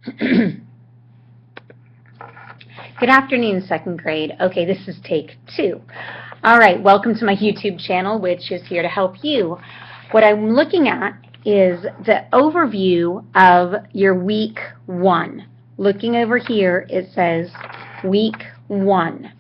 Good afternoon, second grade. Okay, this is take 2. All right, welcome to my YouTube channel, which is here to help you. What I'm looking at is the overview of your week 1. Looking over here, it says week 1.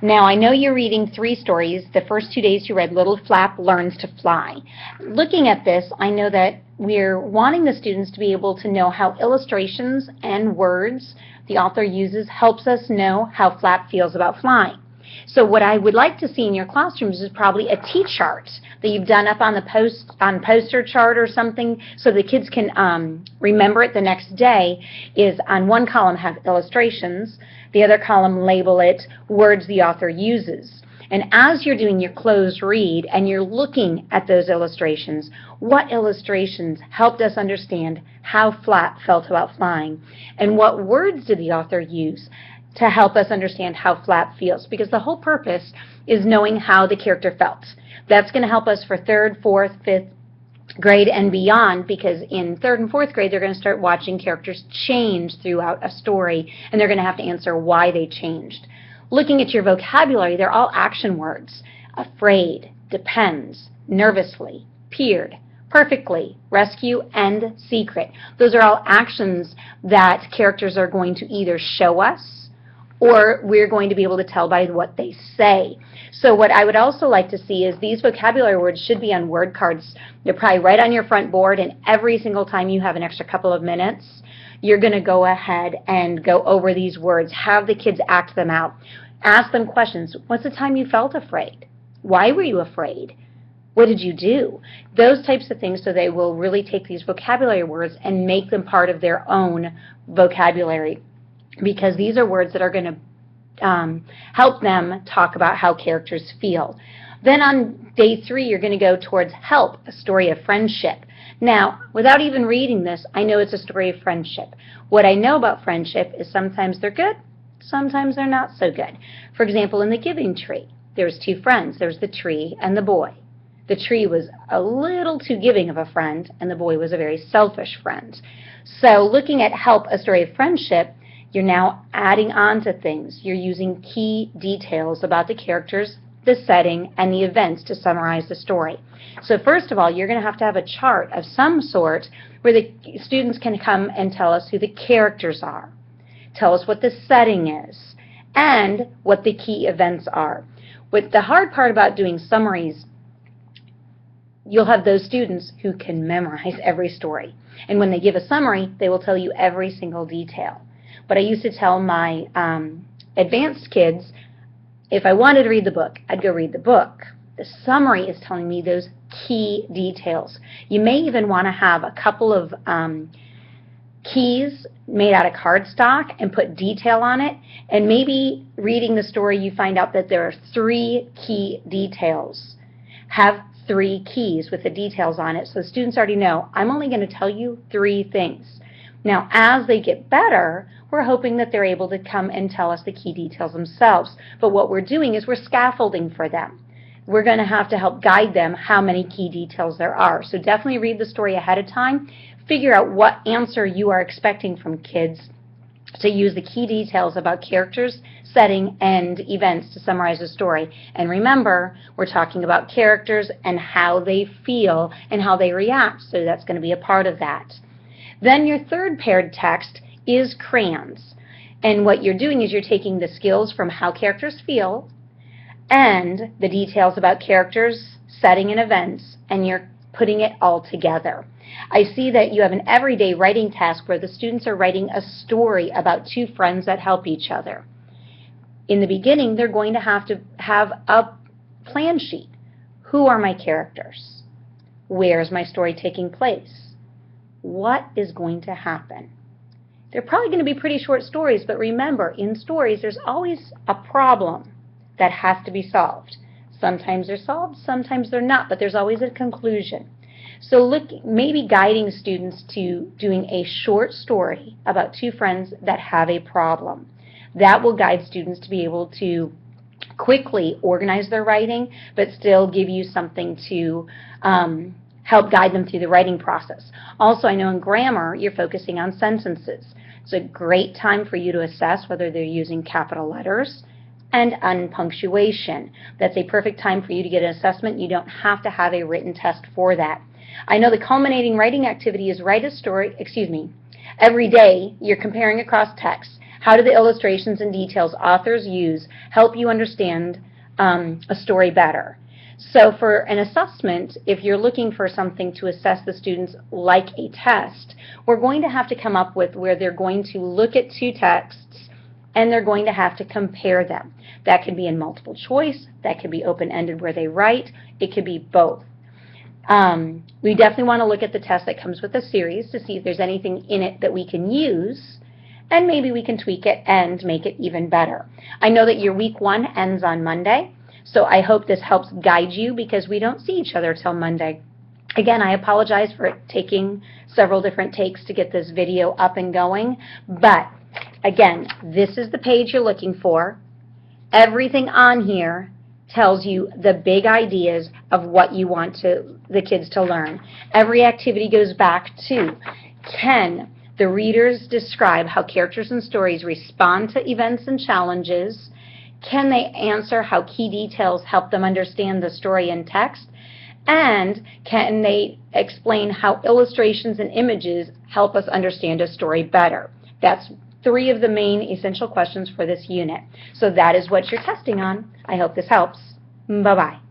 Now, I know you're reading 3 stories. The first 2 days you read Little Flap Learns to Fly. Looking at this, I know that we're wanting the students to be able to know how illustrations and words the author uses helps us know how Flap feels about flying. So what I would like to see in your classrooms is probably a T-chart that you've done up on the poster chart or something so the kids can remember it the next day. Is on one column have illustrations, the other column label it words the author uses. And as you're doing your closed read and you're looking at those illustrations, what illustrations helped us understand how Flap felt about flying, and what words did the author use to help us understand how Flap feels? Because the whole purpose is knowing how the character felt. That's going to help us for 3rd, 4th, 5th grade and beyond, because in 3rd and 4th grade they're going to start watching characters change throughout a story, and they're going to have to answer why they changed. Looking at your vocabulary, they're all action words. Afraid, depends, nervously, peered, perfectly, rescue, and secret. Those are all actions that characters are going to either show us or we're going to be able to tell by what they say. So what I would also like to see is these vocabulary words should be on word cards. They're probably right on your front board, and every single time you have an extra couple of minutes, you're going to go ahead and go over these words. Have the kids act them out. Ask them questions. What's the time you felt afraid? Why were you afraid? What did you do? Those types of things, so they will really take these vocabulary words and make them part of their own vocabulary, because these are words that are going to help them talk about how characters feel. Then on day 3, you're going to go towards help, a story of friendship. Now, without even reading this, I know it's a story of friendship. What I know about friendship is sometimes they're good, sometimes they're not so good. For example, in the giving tree, there's 2 friends. There's the tree and the boy. The tree was a little too giving of a friend, and the boy was a very selfish friend. So looking at help, a story of friendship, you're now adding on to things. You're using key details about the characters, the setting, and the events to summarize the story. So first of all, you're going to have a chart of some sort where the students can come and tell us who the characters are, tell us what the setting is, and what the key events are. What the hard part about doing summaries, you'll have those students who can memorize every story. And when they give a summary, they will tell you every single detail. But I used to tell my advanced kids, if I wanted to read the book, I'd go read the book. The summary is telling me those key details. You may even want to have a couple of keys made out of cardstock and put detail on it, and maybe reading the story you find out that there are 3 key details. Have 3 keys with the details on it, so the students already know, I'm only going to tell you 3 things. Now, as they get better, we're hoping that they're able to come and tell us the key details themselves. But what we're doing is we're scaffolding for them. We're going to have to help guide them how many key details there are. So definitely read the story ahead of time. Figure out what answer you are expecting from kids to use the key details about characters, setting, and events to summarize the story. And remember, we're talking about characters and how they feel and how they react. So that's going to be a part of that. Then your third paired text is crayons. And what you're doing is you're taking the skills from how characters feel and the details about characters, setting, and events, and you're putting it all together. I see that you have an everyday writing task where the students are writing a story about 2 friends that help each other. In the beginning, they're going to have a plan sheet. Who are my characters? Where is my story taking place? What is going to happen? They're probably going to be pretty short stories, but remember, in stories, there's always a problem that has to be solved. Sometimes they're solved, sometimes they're not, but there's always a conclusion. So maybe guiding students to doing a short story about 2 friends that have a problem. That will guide students to be able to quickly organize their writing, but still give you something to help guide them through the writing process. Also, I know in grammar, you're focusing on sentences. It's a great time for you to assess whether they're using capital letters and unpunctuation. That's a perfect time for you to get an assessment. You don't have to have a written test for that. I know the culminating writing activity is write a story, every day you're comparing across text. How do the illustrations and details authors use help you understand a story better? So for an assessment, if you're looking for something to assess the students like a test, we're going to have to come up with where they're going to look at two texts and they're going to have to compare them. That could be in multiple choice, that could be open-ended where they write, it could be both. We definitely want to look at the test that comes with the series to see if there's anything in it that we can use, and maybe we can tweak it and make it even better. I know that your week 1 ends on Monday, so I hope this helps guide you because we don't see each other till Monday. Again, I apologize for it taking several different takes to get this video up and going, but again, this is the page you're looking for. Everything on here tells you the big ideas of what you want the kids to learn. Every activity goes back to, can the readers describe how characters and stories respond to events and challenges? Can they answer how key details help them understand the story in text? And can they explain how illustrations and images help us understand a story better? That's 3 of the main essential questions for this unit. So that is what you're testing on. I hope this helps. Bye-bye.